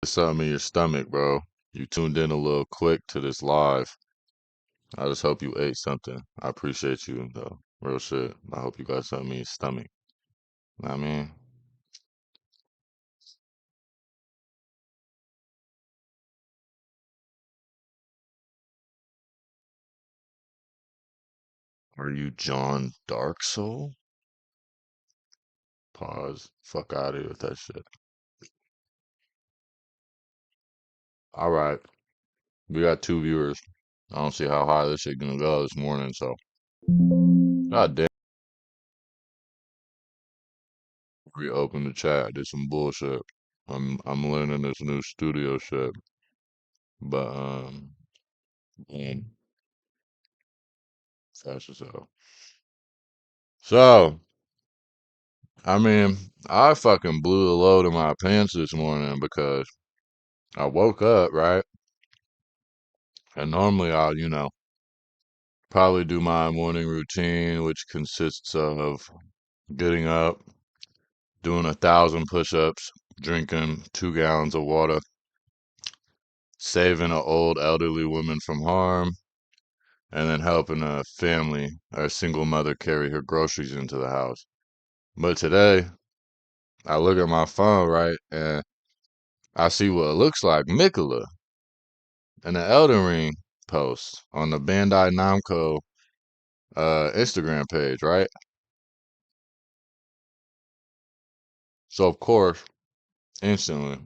Something in your stomach, bro. You tuned in a little quick to this live. I just hope you ate something. I appreciate you, though. Real shit. I hope you got something in your stomach. Know what I mean, are you John Dark Soul? Pause. Fuck out of here with that shit. All right. We got 2 viewers. I don't see how high this shit gonna go this morning, so. God damn. Reopen the chat. I did some bullshit. I'm learning this new studio shit. But boom. Fast as hell. So, I mean, I fucking blew the load in my pants this morning because I woke up, right? And normally I'll probably do my morning routine, which consists of getting up, doing 1,000 push-ups, drinking 2 gallons of water, saving an old elderly woman from harm, and then helping a family or a single mother carry her groceries into the house. But today, I look at my phone, right, and I see what it looks like miquella in the Elden Ring post on the Bandai Namco Instagram page, right? So of course, instantly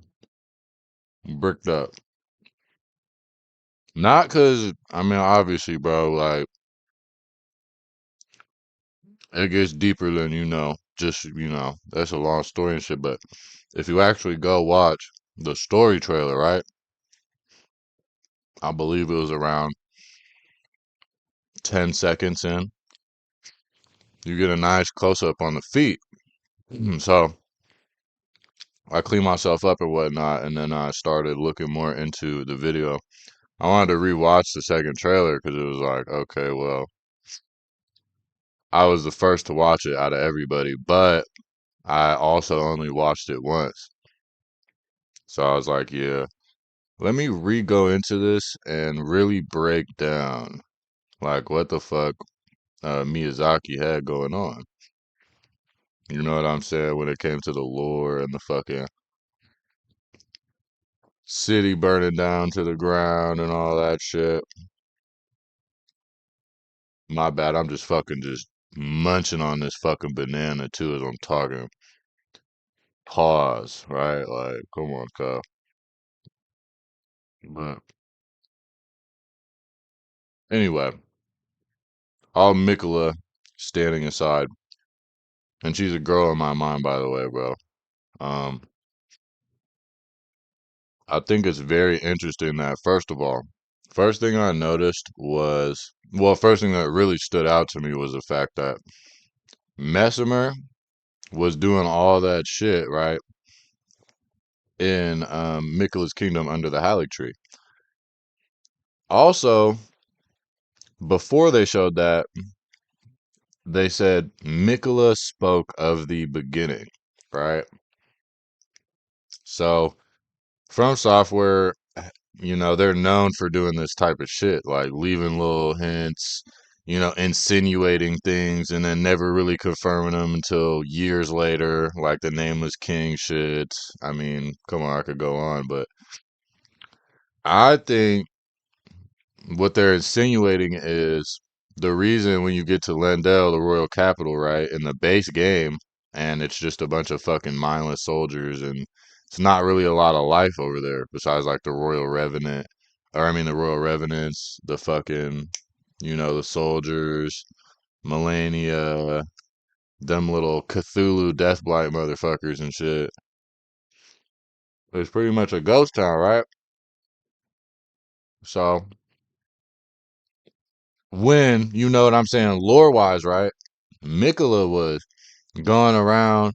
bricked up. Not cause I mean obviously, bro, like it gets deeper than just that's a long story and shit, but if you actually go watch the story trailer, right? I believe it was around 10 seconds in. You get a nice close up on the feet. So I cleaned myself up or whatnot, and then I started looking more into the video. I wanted to rewatch the second trailer because it was like, okay, well, I was the first to watch it out of everybody, but I also only watched it once. So I was like, yeah, let me re-go into this and really break down like what the fuck Miyazaki had going on. You know what I'm saying? When it came to the lore and the fucking city burning down to the ground and all that shit. My bad. I'm just fucking just munching on this fucking banana too as I'm talking. Pause, right? Like, come on, cuz. But anyway, all Mikola standing aside, and she's a girl in my mind, by the way, bro. Um, I think it's very interesting that first thing I noticed was, well, first thing that really stood out to me was the fact that Mesmer was doing all that shit, right, in Mikola's kingdom under the Halleck tree. Also, before they showed that, they said Mikola spoke of the beginning, right? So, From Software, they're known for doing this type of shit, like leaving little hints, insinuating things and then never really confirming them until years later, like the Nameless King shit. I mean, come on, I could go on, but I think what they're insinuating is the reason when you get to Lendell, the royal capital, right, in the base game, and it's just a bunch of fucking mindless soldiers, and it's not really a lot of life over there besides like the royal revenant, or I mean the royal revenants, the fucking, the soldiers, Melania, them little Cthulhu Deathblight motherfuckers and shit. It's pretty much a ghost town, right? So when you know what I'm saying, lore wise, right? Mikola was going around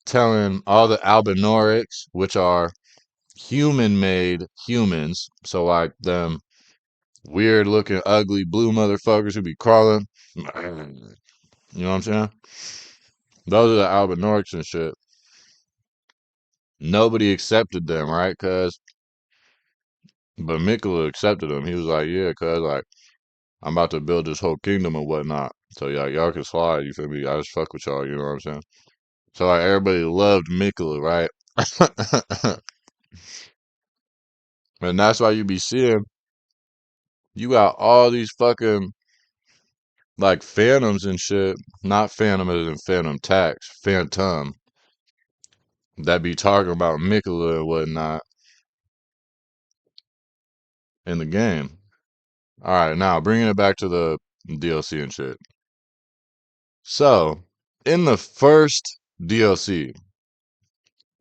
telling all the Albinorics, which are human made humans, so like them weird looking, ugly blue motherfuckers who be crawling. You know what I'm saying? Those are the Albinorics and shit. Nobody accepted them, right? But Mikula accepted them. He was like, yeah, cuz like I'm about to build this whole kingdom and whatnot. So yeah, y'all can slide. You feel me? I just fuck with y'all. You know what I'm saying? So like everybody loved Mikula, right? And that's why you be seeing you got all these fucking like phantoms and shit. Not phantom as in phantom tax, phantom that be talking about Mikula and whatnot in the game. All right, now bringing it back to the DLC and shit. So in the first DLC,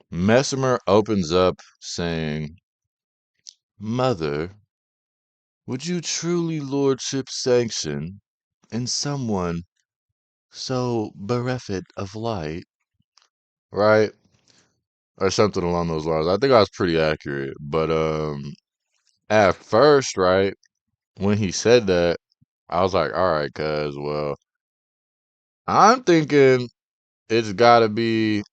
Mesmer opens up saying, "Mother, would you truly lordship sanction in someone so bereft of light?" Right? Or something along those lines. I think I was pretty accurate. But at first, right, when he said that, I was like, all right, cuz, well, I'm thinking it's gotta be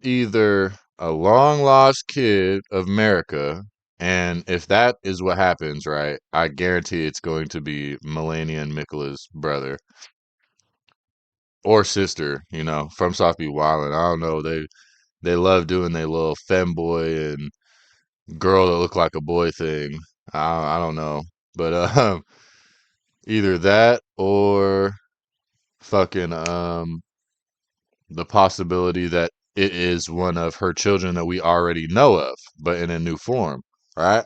either a long lost kid of America, and if that is what happens, right, I guarantee it's going to be Melania and Mikola's brother or sister, from Soft be Wildin'. I don't know. They love doing their little femboy and girl that look like a boy thing. I don't know, but either that or fucking the possibility that it is one of her children that we already know of, but in a new form, right?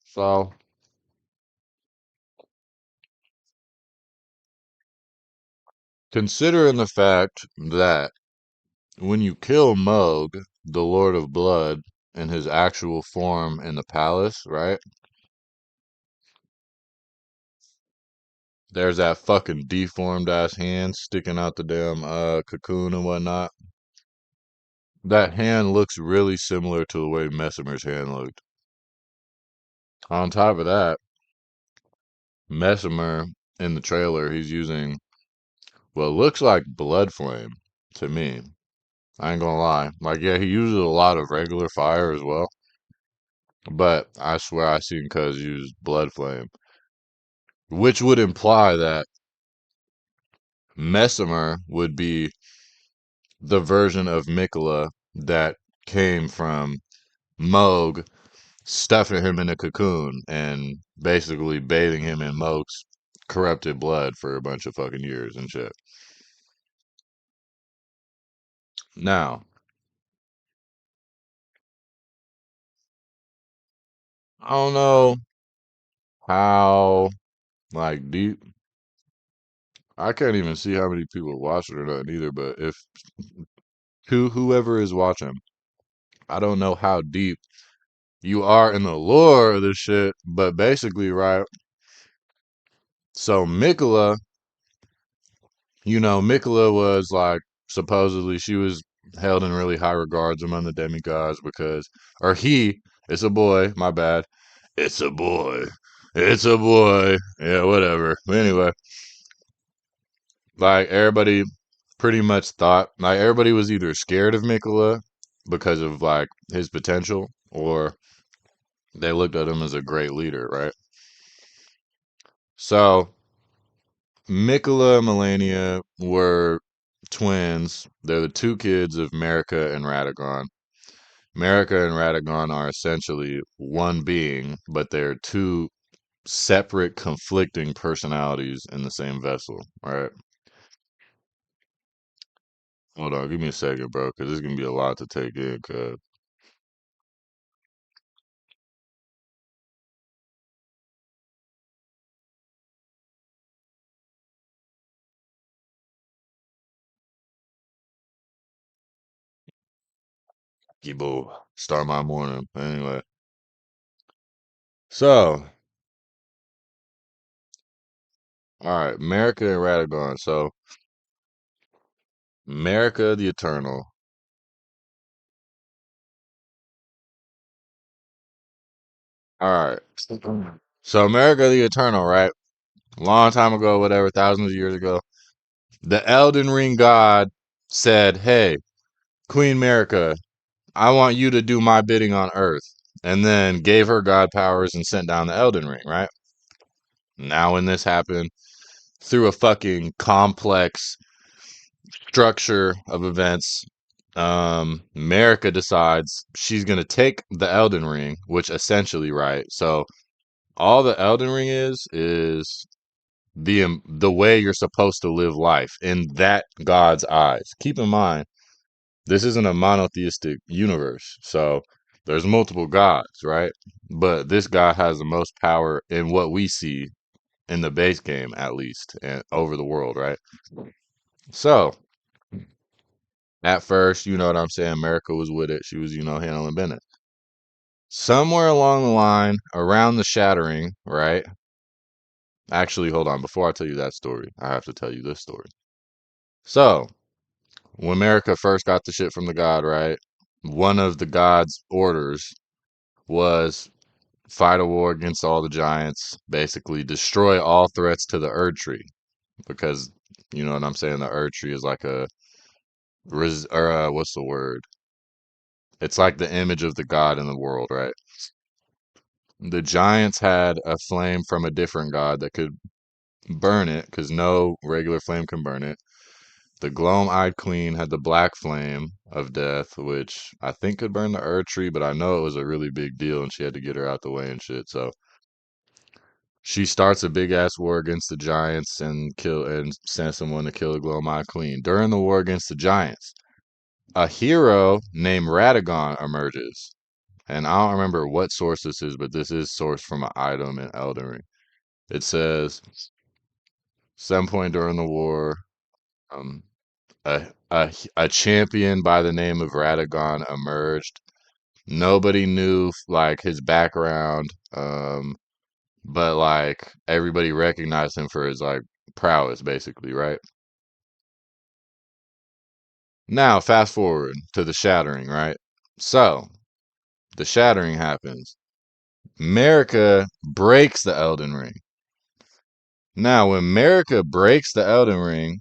So considering the fact that when you kill Moog, the Lord of Blood, in his actual form in the palace, right? There's that fucking deformed ass hand sticking out the damn cocoon and whatnot. That hand looks really similar to the way Messimer's hand looked. On top of that, Messimer in the trailer, he's using what looks like blood flame to me. I ain't gonna lie. Like, yeah, he uses a lot of regular fire as well, but I swear I seen Cuz use blood flame, which would imply that Messimer would be the version of Mikola that came from Moog stuffing him in a cocoon and basically bathing him in Moog's corrupted blood for a bunch of fucking years and shit. Now, I don't know how like deep. I can't even see how many people watch it or nothing either. But if whoever is watching, I don't know how deep you are in the lore of this shit. But basically, right. So Mikola, Mikola was like supposedly she was held in really high regards among the demigods because, or he, it's a boy, my bad. It's a boy. It's a boy. Yeah, whatever. But anyway, like everybody pretty much thought, like everybody was either scared of Mikola because of like his potential, or they looked at him as a great leader, right? So Mikola and Melania were twins. They're the two kids of Marika and Radagon. Marika and Radagon are essentially one being, but they're two separate, conflicting personalities in the same vessel, right? Hold on, give me a second, bro, because this is gonna be a lot to take in. Cause Gibo, start my morning. Anyway, so all right, Marika and Radagon. So Marika the Eternal. All right. So America the Eternal, right? Long time ago, whatever, thousands of years ago, the Elden Ring God said, "Hey, Queen America, I want you to do my bidding on Earth. And then gave her god powers and sent down the Elden Ring, right? Now, when this happened, through a fucking complex structure of events, America decides she's gonna take the Elden Ring, which essentially, right? So all the Elden Ring is the way you're supposed to live life in that God's eyes. Keep in mind, this isn't a monotheistic universe, so there's multiple gods, right? But this God has the most power in what we see in the base game, at least, and over the world, right? So at first, you know what I'm saying, America was with it. She was, handling Bennett. Somewhere along the line, around the shattering, right? Actually, hold on. Before I tell you that story, I have to tell you this story. So, when America first got the shit from the god, right? One of the god's orders was fight a war against all the giants, basically destroy all threats to the Erdtree, because you know what I'm saying. The Erdtree is like a what's the word? It's like the image of the god in the world, right? The giants had a flame from a different god that could burn it, because no regular flame can burn it. The gloam-eyed queen had the black flame of death, which I think could burn the Erdtree, but I know it was a really big deal, and she had to get her out the way and shit. So she starts a big ass war against the giants and sends someone to kill the gloam-eyed queen. During the war against the giants, a hero named Radagon emerges. And I don't remember what source this is, but this is sourced from an item in Elden Ring. It says, some point during the war, um, a champion by the name of Radagon emerged. Nobody knew like his background, but like everybody recognized him for his like prowess, basically, right? Now, fast forward to the shattering, right? So the shattering happens. America breaks the Elden Ring. Now, when America breaks the Elden Ring,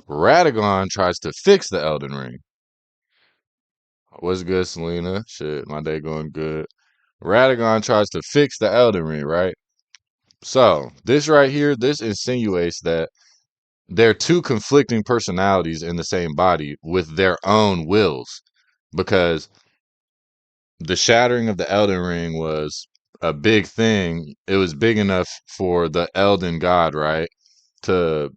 Radagon tries to fix the Elden Ring. What's good, Selena? Shit, my day going good. Radagon tries to fix the Elden Ring, right? So, this right here, this insinuates that they're two conflicting personalities in the same body with their own wills. Because the shattering of the Elden Ring was a big thing. It was big enough for the Elden God, right, to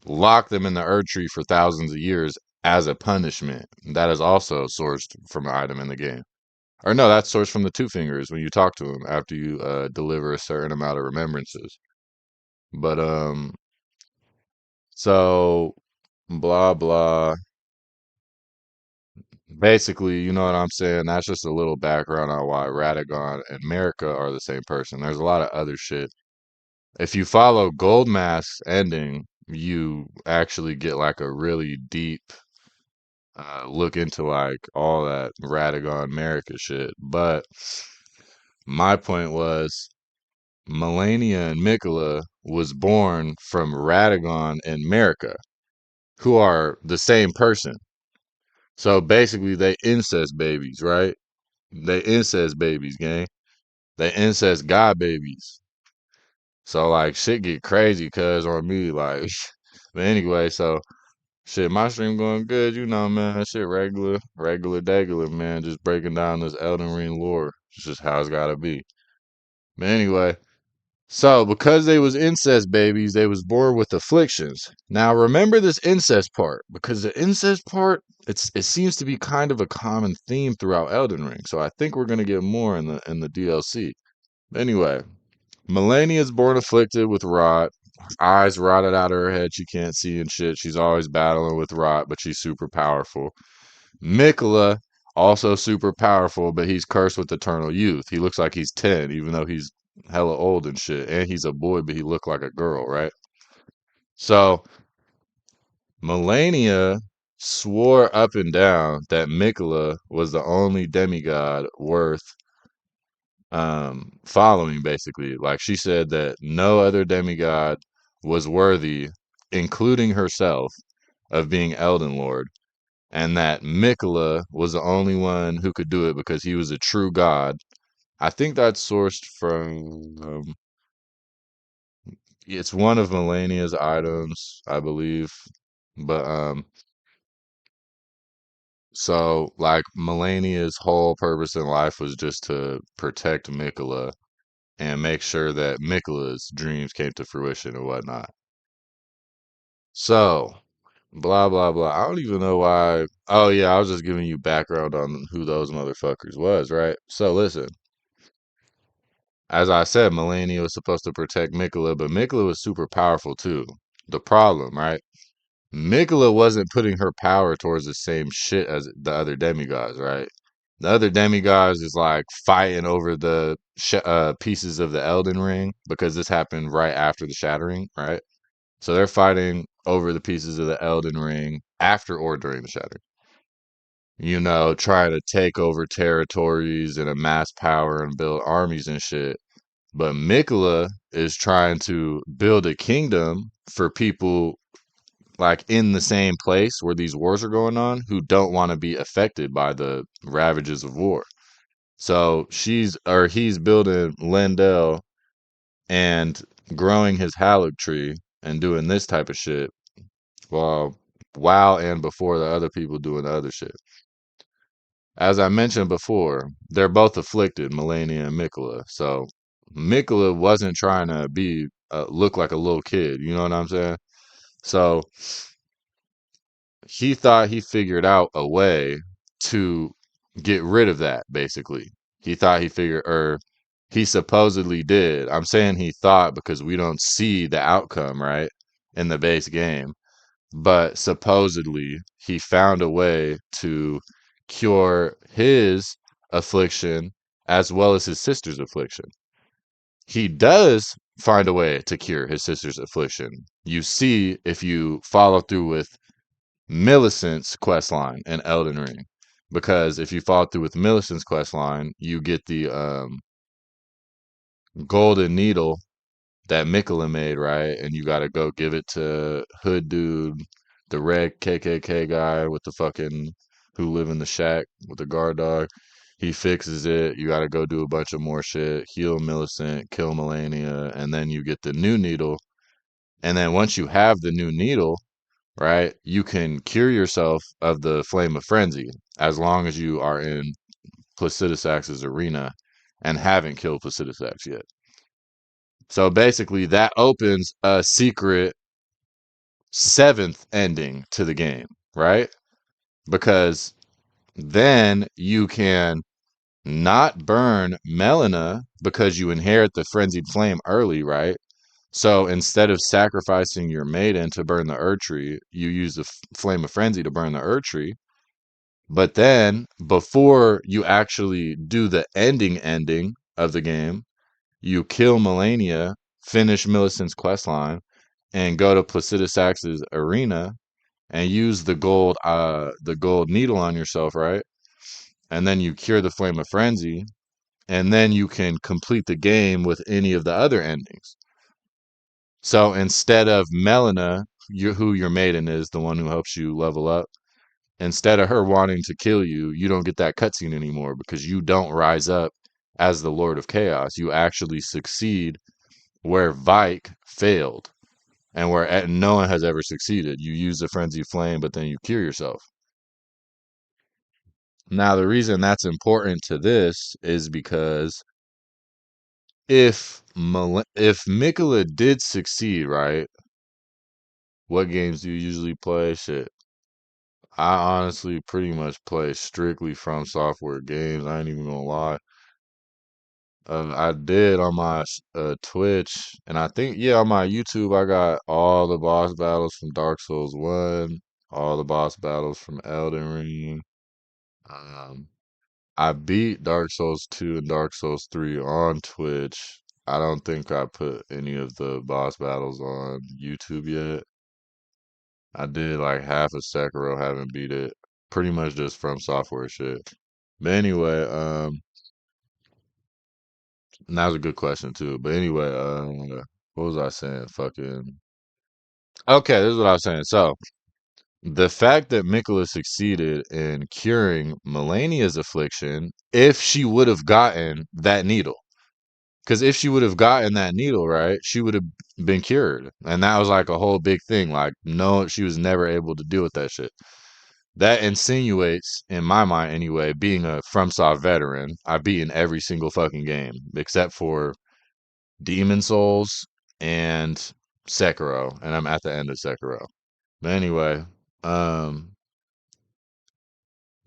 lock them in the Erdtree for thousands of years as a punishment. That is also sourced from an item in the game. Or no, that's sourced from the Two Fingers when you talk to him after you deliver a certain amount of remembrances. But so blah blah. Basically, you know what I'm saying? That's just a little background on why Radagon and America are the same person. There's a lot of other shit. If you follow Gold Mask's ending, you actually get like a really deep look into like all that Radagon America shit. But my point was Melania and Mikola was born from Radagon and America, who are the same person. So basically, they incest babies, right? They incest babies, gang. They incest god babies. So like shit get crazy cuz on me like but anyway, so shit my stream going good, man. Shit regular degular, man, just breaking down this Elden Ring lore. It's just how it's gotta be. But anyway, so because they was incest babies, they was born with afflictions. Now remember this incest part, because the incest part it seems to be kind of a common theme throughout Elden Ring. So I think we're gonna get more in the DLC. Anyway, Melania is born afflicted with rot, eyes rotted out of her head. She can't see and shit. She's always battling with rot, but she's super powerful. Mikola, also super powerful, but he's cursed with eternal youth. He looks like he's 10, even though he's hella old and shit. And he's a boy, but he looked like a girl, right? So Melania swore up and down that Mikola was the only demigod worth following, basically. Like she said that no other demigod was worthy, including herself, of being Elden Lord. and that Miquella was the only one who could do it because he was a true god. I think that's sourced from it's one of Melania's items, I believe. But so like Melania's whole purpose in life was just to protect Miquella and make sure that Miquella's dreams came to fruition and whatnot. So, blah blah blah. I don't even know why. Oh yeah, I was just giving you background on who those motherfuckers was, right? So listen, as I said, Melania was supposed to protect Miquella, but Miquella was super powerful too. The problem, right? Miquella wasn't putting her power towards the same shit as the other demigods, right? The other demigods is like fighting over the pieces of the Elden Ring because this happened right after the Shattering, right? So they're fighting over the pieces of the Elden Ring after or during the Shattering. Trying to take over territories and amass power and build armies and shit. But Miquella is trying to build a kingdom for people like in the same place where these wars are going on who don't want to be affected by the ravages of war. So he's building Lendell and growing his Halleck tree and doing this type of shit while and before the other people doing the other shit. As I mentioned before, they're both afflicted, Melania and Miquella. So Miquella wasn't trying to be look like a little kid. You know what I'm saying? So he thought he figured out a way to get rid of that, basically. He thought he figured, or he supposedly did. I'm saying he thought because we don't see the outcome, right, in the base game. But supposedly, he found a way to cure his affliction as well as his sister's affliction. He does find a way to cure his sister's affliction. You see, if you follow through with Millicent's quest line in Elden Ring. Because if you follow through with Millicent's quest line, you get the golden needle that Miquella made, right? And you got to go give it to Hood Dude, the red KKK guy with the fucking who live in the shack with the guard dog. He fixes it. You got to go do a bunch of more shit, heal Millicent, kill Melania, and then you get the new needle. And then once you have the new needle, right? You can cure yourself of the flame of frenzy as long as you are in Placidusax's arena and haven't killed Placidusax yet. So basically, that opens a secret seventh ending to the game, right? Because then you can not burn Melina because you inherit the frenzied flame early, right? So instead of sacrificing your maiden to burn the Erdtree, you use the flame of frenzy to burn the Erdtree. But then, before you actually do the ending of the game, you kill Melania, finish Millicent's questline, and go to Placidusax's arena and use the gold needle on yourself, right? And then you cure the flame of frenzy, and then you can complete the game with any of the other endings. So instead of Melina, who your maiden is, the one who helps you level up, instead of her wanting to kill you, you don't get that cutscene anymore because you don't rise up as the Lord of Chaos. You actually succeed where Vike failed and where no one has ever succeeded. You use the frenzy flame, but then you cure yourself. Now, the reason that's important to this is because if Miquella did succeed, right? What games do you usually play? Shit, I honestly pretty much play strictly From Software games. I ain't even gonna lie. I did on my Twitch, and I think yeah on my YouTube I got all the boss battles from Dark Souls 1, all the boss battles from Elden Ring. Um, I beat Dark Souls 2 and Dark Souls 3 on Twitch. I don't think I put any of the boss battles on YouTube yet. I did like half of Sekiro, haven't beat it. Pretty much just From Software shit. But anyway, and that was a good question too. But anyway, what was I saying? Fucking. Okay, this is what I was saying. So The fact that Miquella succeeded in curing Melania's affliction, if she would have gotten that needle, because if she would have gotten that needle, right, she would have been cured. And that was like a whole big thing. Like, no, she was never able to deal with that shit. That insinuates, in my mind anyway, being a FromSoft veteran, I've beaten every single fucking game except for Demon Souls and Sekiro, and I'm at the end of Sekiro. But anyway, um,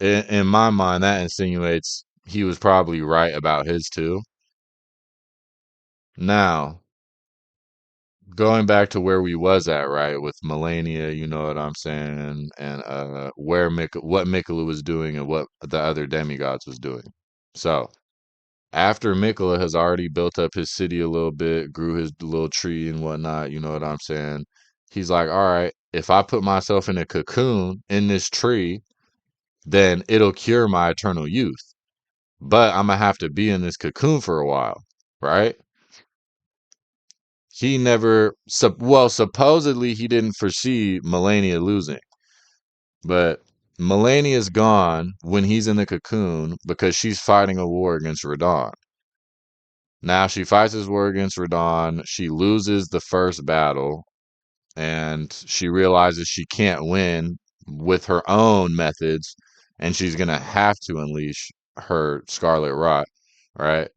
in my mind, that insinuates he was probably right about his too. Now, going back to where we was at, right, with Melania, you know what I'm saying, and what Miquella was doing and what the other demigods was doing. So after Miquella has already built up his city a little bit, grew his little tree and whatnot, you know what I'm saying? He's like, all right, if I put myself in a cocoon in this tree, then it'll cure my eternal youth. But I'm gonna have to be in this cocoon for a while, right? He never, well, supposedly he didn't foresee Melania losing, but Melania's gone when he's in the cocoon because she's fighting a war against Radon. Now she fights his war against Radon. She loses the first battle, and she realizes she can't win with her own methods, and she's gonna have to unleash her Scarlet Rot, right?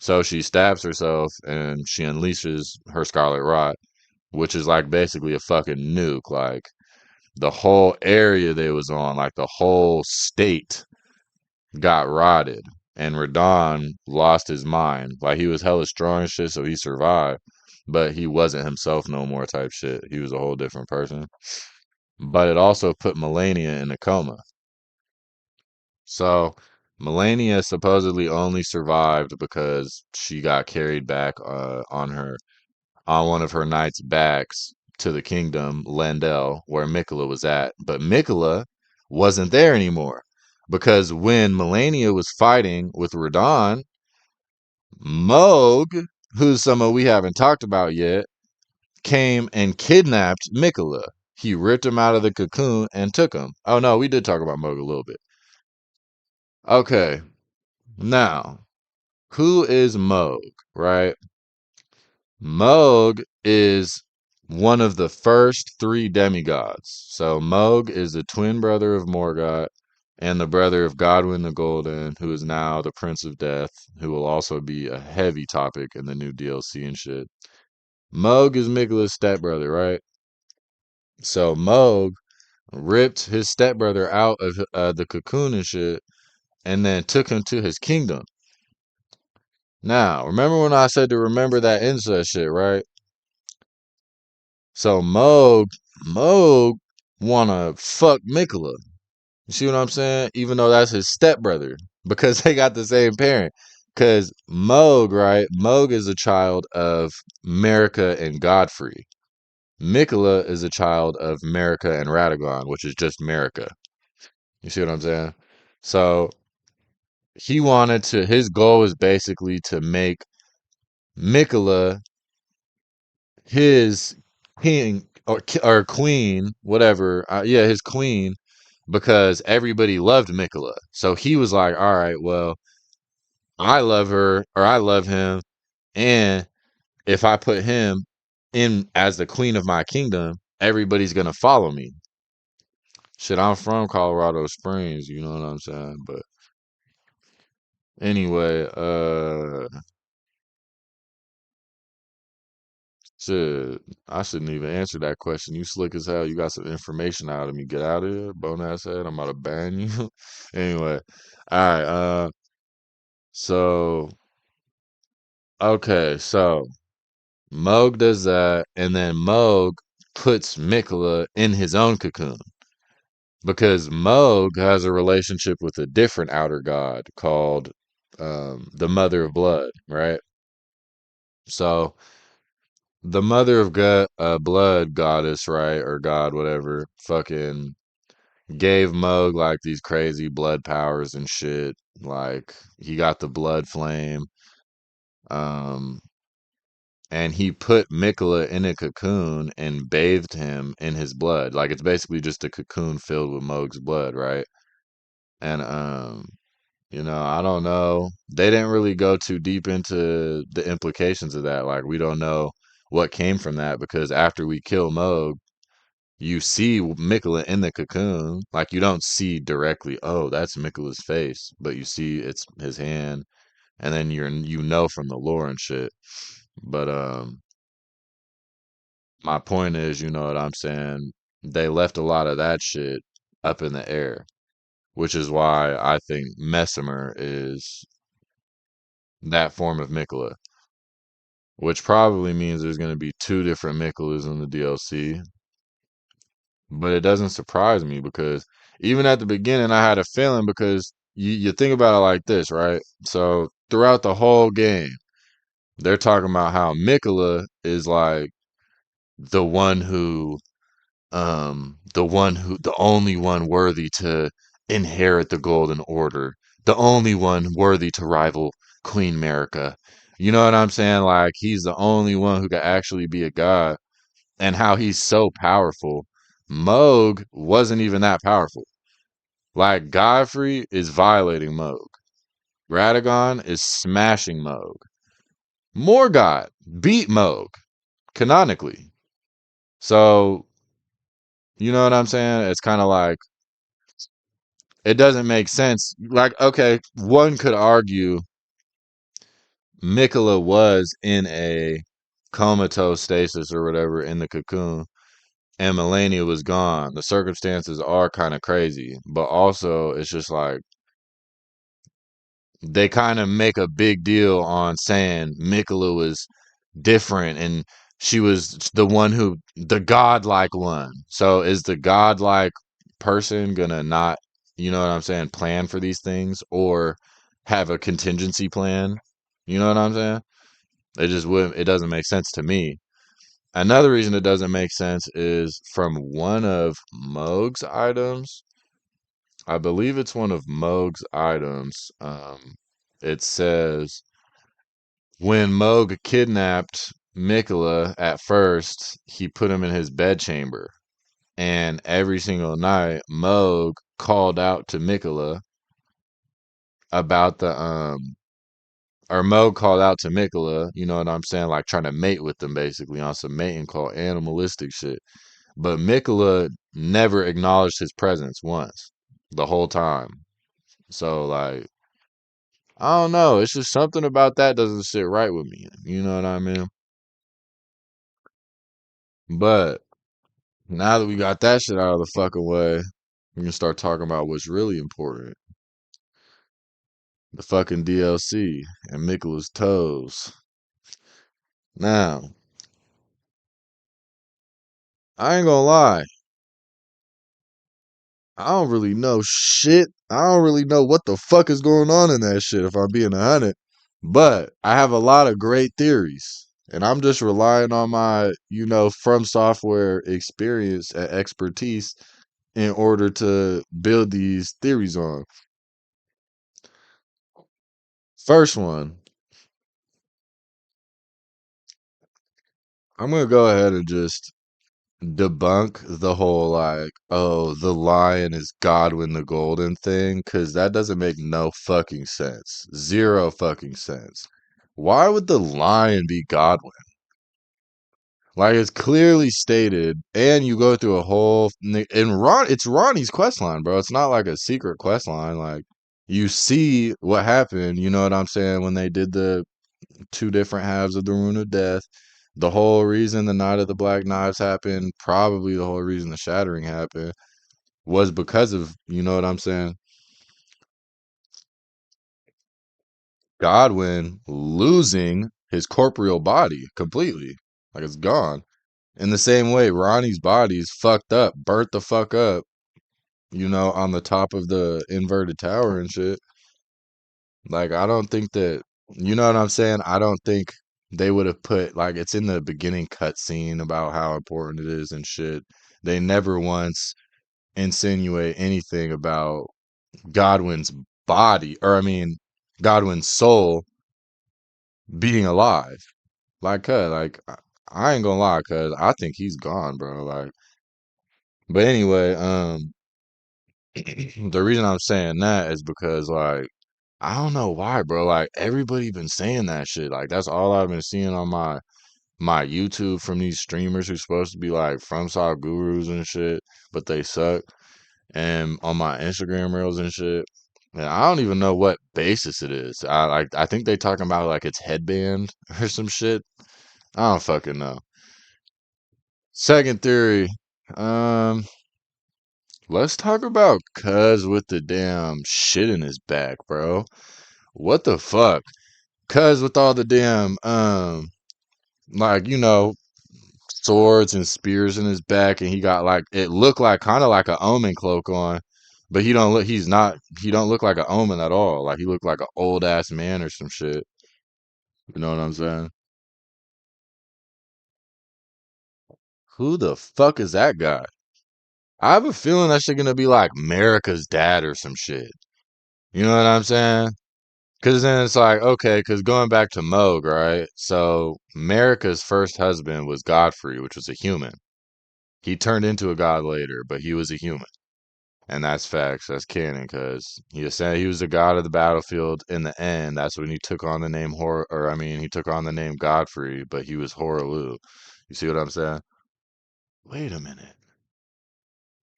So she stabs herself and she unleashes her Scarlet Rot, which is like basically a fucking nuke. Like the whole area they was on, like the whole state got rotted. And Radon lost his mind. Like he was hella strong and shit, so he survived. But he wasn't himself no more type shit. He was a whole different person. But it also put Melania in a coma. So Melania supposedly only survived because she got carried back on one of her knights' backs to the kingdom Lendel, where Miquella was at. But Miquella wasn't there anymore because when Melania was fighting with Radon, Moog, who's someone we haven't talked about yet, came and kidnapped Miquella. He ripped him out of the cocoon and took him. Oh no, we did talk about Moog a little bit. Okay, now who is Moog, right? Moog is one of the first three demigods. So Moog is the twin brother of Morgoth and the brother of Godwyn the Golden, who is now the Prince of Death, who will also be a heavy topic in the new DLC and shit. Moog is Miquella's stepbrother, right? So Moog ripped his stepbrother out of the cocoon and shit, and then took him to his kingdom. Now, remember when I said to remember that incest shit, right? So Moog wanna fuck Miquella. You see what I'm saying? Even though that's his stepbrother, because they got the same parent. Because Moog, right? Moog is a child of Marika and Godfrey. Miquella is a child of Marika and Radagon, which is just Marika. You see what I'm saying? So his goal is basically to make Miquella his king or queen, whatever. Yeah, his queen, because everybody loved Miquella. So he was like, all right, well, I love her or I love him, and if I put him in as the queen of my kingdom, everybody's gonna follow me. Shit, I'm from Colorado Springs, you know what I'm saying? But anyway, shit, I shouldn't even answer that question. You slick as hell. You got some information out of me. Get out of here, bone ass head. I'm about to ban you. Anyway, all right. So okay, so Moog does that, and then Moog puts Miquella in his own cocoon because Moog has a relationship with a different outer god called the Mother of Blood, right? So the Mother of Blood goddess, right, or god, whatever, fucking gave Moog like these crazy blood powers and shit. Like he got the blood flame. Um, and he put Miquella in a cocoon and bathed him in his blood. Like it's basically just a cocoon filled with Moog's blood, right? And I don't know. They didn't really go too deep into the implications of that. Like we don't know what came from that because after we kill Moog, you see Miquella in the cocoon. Like you don't see directly, oh, that's Miquella's face, but you see it's his hand, and then you know from the lore and shit. But my point is, you know what I'm saying? They left a lot of that shit up in the air, which is why I think Messemer is that form of Miquella, which probably means there's going to be two different Miquelas in the DLC. But it doesn't surprise me because even at the beginning, I had a feeling because you think about it like this, right? So throughout the whole game, they're talking about how Miquella is like the one who the only one worthy to inherit the golden order, the only one worthy to rival Queen America. You know what I'm saying? Like he's the only one who could actually be a god, and how he's so powerful. Moog wasn't even that powerful. Like Godfrey is violating Moog. Radagon is smashing Moog. Morgott beat Moog canonically. So you know what I'm saying? It's kind of like it doesn't make sense. Like, okay, one could argue Mikola was in a comatose stasis or whatever in the cocoon, and Melania was gone. The circumstances are kind of crazy, but also it's just like they kind of make a big deal on saying Mikola was different and she was the one who the godlike one. So is the godlike person gonna not, you know what I'm saying, plan for these things or have a contingency plan? You know what I'm saying? It doesn't make sense to me. Another reason it doesn't make sense is from one of Moog's items. I believe it's one of Moog's items. It says when Moog kidnapped Mikola at first, he put him in his bedchamber. And every single night, Moog called out to Mikola about Moog called out to Mikola, you know what I'm saying? Like trying to mate with them basically on some mating call, animalistic shit. But Mikola never acknowledged his presence once the whole time. So, like, I don't know. It's just something about that doesn't sit right with me. You know what I mean? But now that we got that shit out of the fucking way, we can start talking about what's really important. The fucking DLC and Mikola's toes. Now, I ain't gonna lie. I don't really know shit. I don't really know what the fuck is going on in that shit if I'm being 100. But I have a lot of great theories. And I'm just relying on my, from software experience and expertise in order to build these theories on. First one, I'm gonna go ahead and just debunk the whole like, oh, the lion is Godwin the Golden thing, because that doesn't make no fucking sense. Zero fucking sense. Why would the lion be Godwin? Like it's clearly stated, and you go through a whole and it's Ronnie's quest line, bro. It's not like a secret quest line. Like you see what happened, you know what I'm saying, when they did the two different halves of the Rune of Death. The whole reason the Night of the Black Knives happened, probably the whole reason the Shattering happened, was because of, you know what I'm saying, Godwin losing his corporeal body completely. Like it's gone. In the same way, Ronnie's body is fucked up, burnt the fuck up, on the top of the inverted tower and shit. Like, I don't think that, you know what I'm saying? I don't think they would have put, like, it's in the beginning cutscene about how important it is and shit. They never once insinuate anything about Godwin's body, or I mean, Godwin's soul being alive. Like, cuz, like, I ain't gonna lie, cuz I think he's gone, bro. Like, but anyway, the reason I'm saying that is because, like, I don't know why, bro. Like, everybody been saying that shit. Like, that's all I've been seeing on my YouTube from these streamers who's supposed to be like FromSoft gurus and shit, but they suck. And on my Instagram reels and shit. And I don't even know what basis it is. I think they talking about like it's headband or some shit. I don't fucking know. Second theory. Um, let's talk about Cuz with the damn shit in his back, bro. What the fuck? Cuz with all the damn like, swords and spears in his back, and he got like it looked like kind of like a omen cloak on, but he don't look like an omen at all. Like he looked like an old ass man or some shit. You know what I'm saying? Who the fuck is that guy? I have a feeling that shit gonna be like America's dad or some shit. You know what I'm saying? Cause then it's like, okay, cause going back to Moog, right? So America's first husband was Godfrey, which was a human. He turned into a god later, but he was a human. And that's facts. That's canon because he said he was the god of the battlefield in the end. That's when he took on the name he took on the name Godfrey, but he was Horaloo. You see what I'm saying? Wait a minute.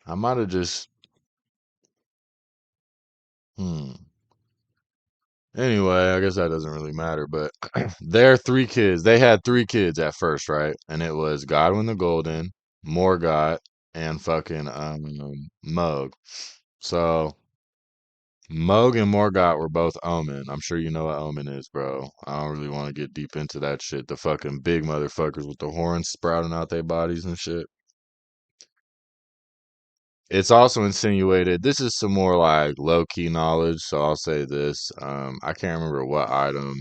I might have just hmm. Anyway, I guess that doesn't really matter, but their three kids, they had three kids at first, right? And it was Godwin the Golden, Morgoth, and fucking Mug. So Moog and Morgott were both Omen. I'm sure you know what Omen is, bro. I don't really want to get deep into that shit. The fucking big motherfuckers with the horns sprouting out their bodies and shit. It's also insinuated. This is some more like low key knowledge, so I'll say this. I can't remember what item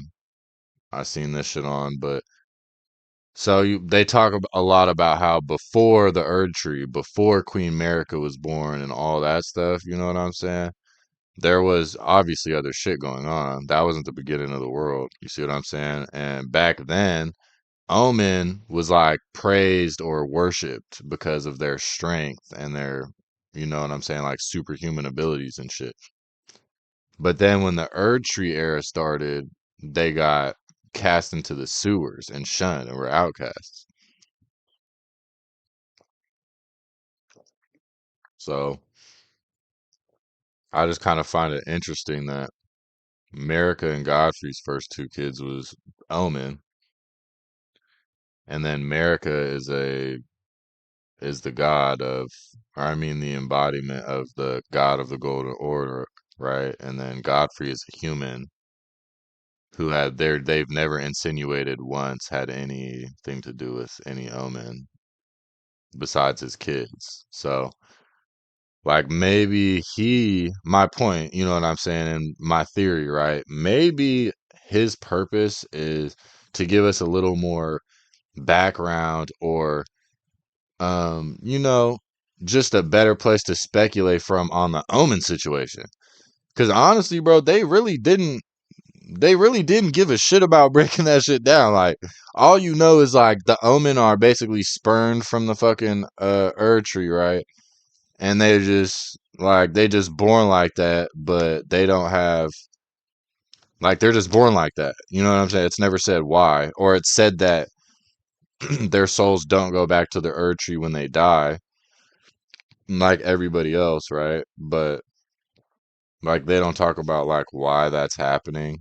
I seen this shit on, but they talk a lot about how before the Erdtree, before Queen America was born and all that stuff. You know what I'm saying? There was obviously other shit going on. That wasn't the beginning of the world. You see what I'm saying? And back then, Omen was like praised or worshipped because of their strength and their, you know what I'm saying, like superhuman abilities and shit. But then when the Erd Tree era started, they got cast into the sewers and shunned and were outcasts. So I just kind of find it interesting that America and Godfrey's first two kids was Omen, and then America is the god of, or I mean the embodiment of the god of the Golden Order, right? And then Godfrey is a human who they've never insinuated once had anything to do with any omen besides his kids. So like maybe my point, you know what I'm saying, and my theory, right? Maybe his purpose is to give us a little more background or you know, just a better place to speculate from on the Omen situation. Because honestly, bro, they really didn't give a shit about breaking that shit down. Like, all you know is like the Omen are basically spurned from the fucking Erdtree, right? And they just born like that, but they don't have like they're just born like that. You know what I'm saying? It's never said why, or it's said that their souls don't go back to the Erdtree when they die like everybody else, right? But like they don't talk about like why that's happening.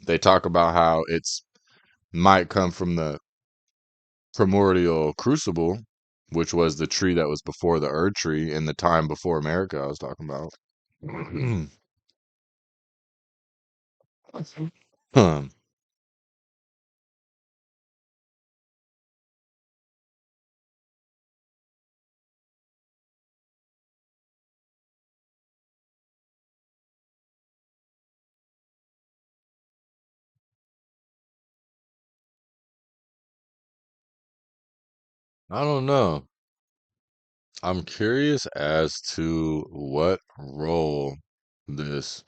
They talk about how it's might come from the primordial crucible, which was the tree that was before the Erd tree in the time before America I was talking about. Hmm. I don't know. I'm curious as to what role this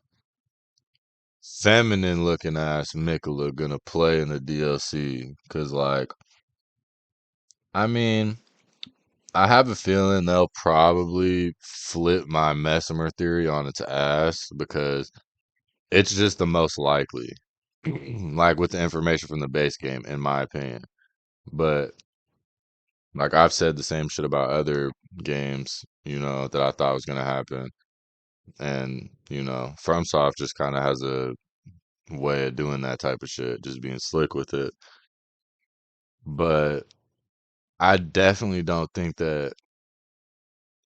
feminine looking ass Miquella gonna play in the DLC. Cause like, I mean, I have a feeling they'll probably flip my Mesmer theory on its ass because it's just the most likely. Like with the information from the base game, in my opinion. But like I've said the same shit about other games, that I thought was gonna happen. And, FromSoft just kinda has a way of doing that type of shit, just being slick with it. But I definitely don't think that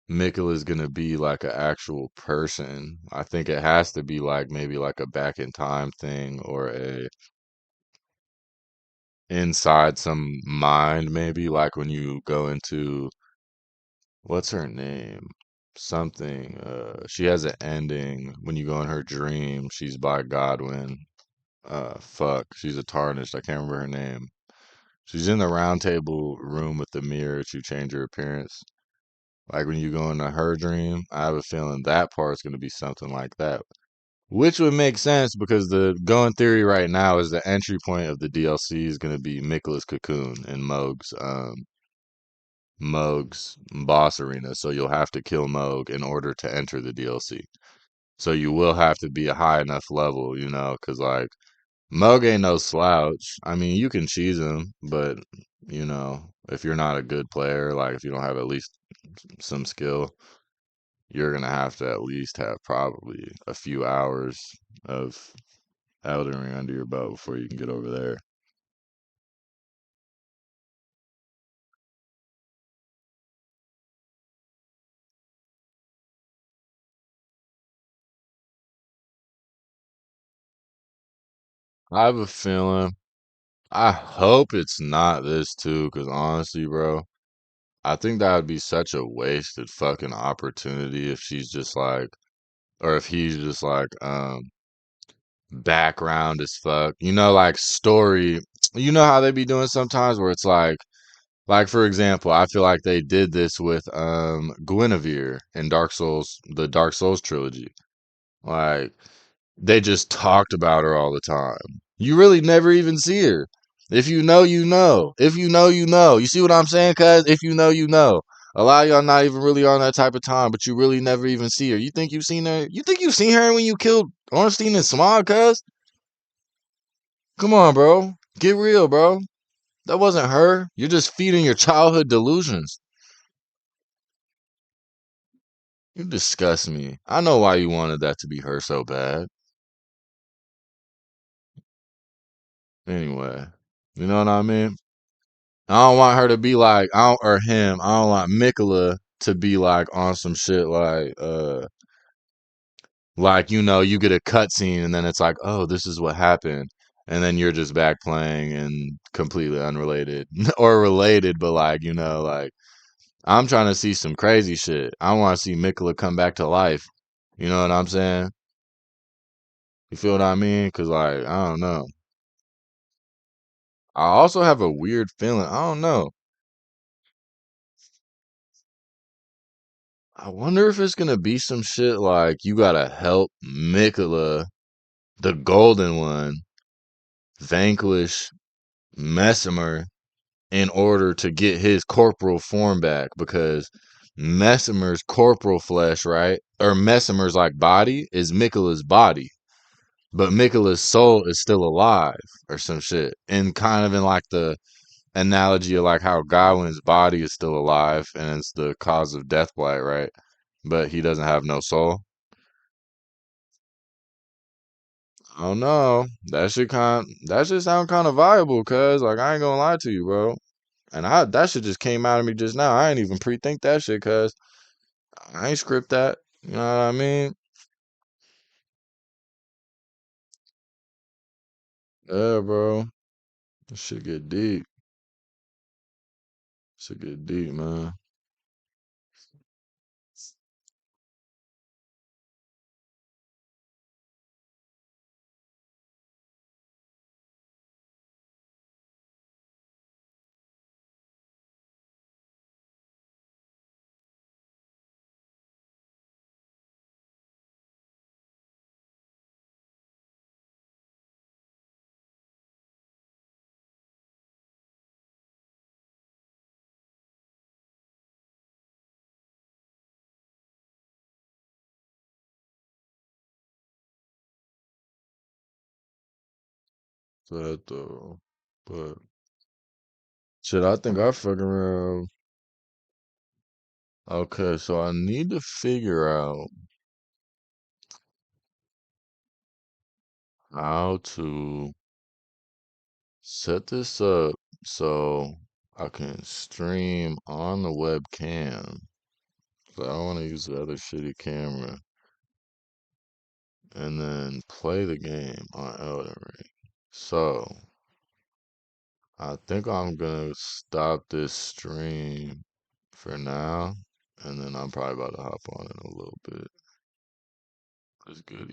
Mikkel is gonna be like an actual person. I think it has to be like maybe like a back in time thing or a inside some mind maybe like when you go into what's her name? Something. She has an ending when you go in her dream. She's by Godwin. Fuck. She's a tarnished. I can't remember her name. She's in the round table room with the mirror to change her appearance. Like when you go into her dream, I have a feeling that part's gonna be something like that. Which would make sense because the going theory right now is the entry point of the DLC is gonna be Nicholas Cocoon in Moog's boss arena. So you'll have to kill Moog in order to enter the DLC. So you will have to be a high enough level, because like Moog ain't no slouch. I mean, you can cheese him, but if you're not a good player, like if you don't have at least some skill, you're gonna have to at least have probably a few hours of Elden Ring under your belt before you can get over there. I have a feeling. I hope it's not this too, because honestly, bro, I think that would be such a wasted fucking opportunity if she's just like, or if he's just like, background as fuck. Like story. You know how they be doing sometimes where it's like for example, I feel like they did this with Guinevere in Dark Souls, the Dark Souls trilogy. Like they just talked about her all the time. You really never even see her. If you know, you know. If you know, you know. You see what I'm saying, cuz? If you know, you know. A lot of y'all not even really on that type of time, but you really never even see her. You think you've seen her? You think you've seen her when you killed Ornstein and Smog, cuz? Come on, bro. Get real, bro. That wasn't her. You're just feeding your childhood delusions. You disgust me. I know why you wanted that to be her so bad. Anyway, you know what I mean? I don't want her to be like, I don't, or him. I don't want Mikola to be like on some shit like you get a cutscene and then it's like, oh, this is what happened, and then you're just back playing and completely unrelated or related, but like like I'm trying to see some crazy shit. I want to see Mikola come back to life. You know what I'm saying? You feel what I mean? Because, like, I don't know. I also have a weird feeling. I don't know. I wonder if it's going to be some shit like you got to help Mikola, the golden one, vanquish Messimer in order to get his corporal form back because Messimer's corporal flesh, right? Or Messimer's like body is Mikola's body. But Mikola's soul is still alive or some shit. And kind of in like the analogy of like how Godwin's body is still alive and it's the cause of death blight, right? But he doesn't have no soul. I don't know. That should sound kind of viable, cuz like I ain't gonna lie to you, bro. And I that shit just came out of me just now. I ain't even pre-think that shit, cuz I ain't script that. You know what I mean? Yeah, bro. This shit get deep. Shit get deep, man. that though. But shit, I think I fucking around. Okay, so I need to figure out how to set this up so I can stream on the webcam. So I don't want to use the other shitty camera and then play the game on Elden Ring. So I think I'm gonna stop this stream for now, and then I'm probably about to hop on in a little bit. It's good.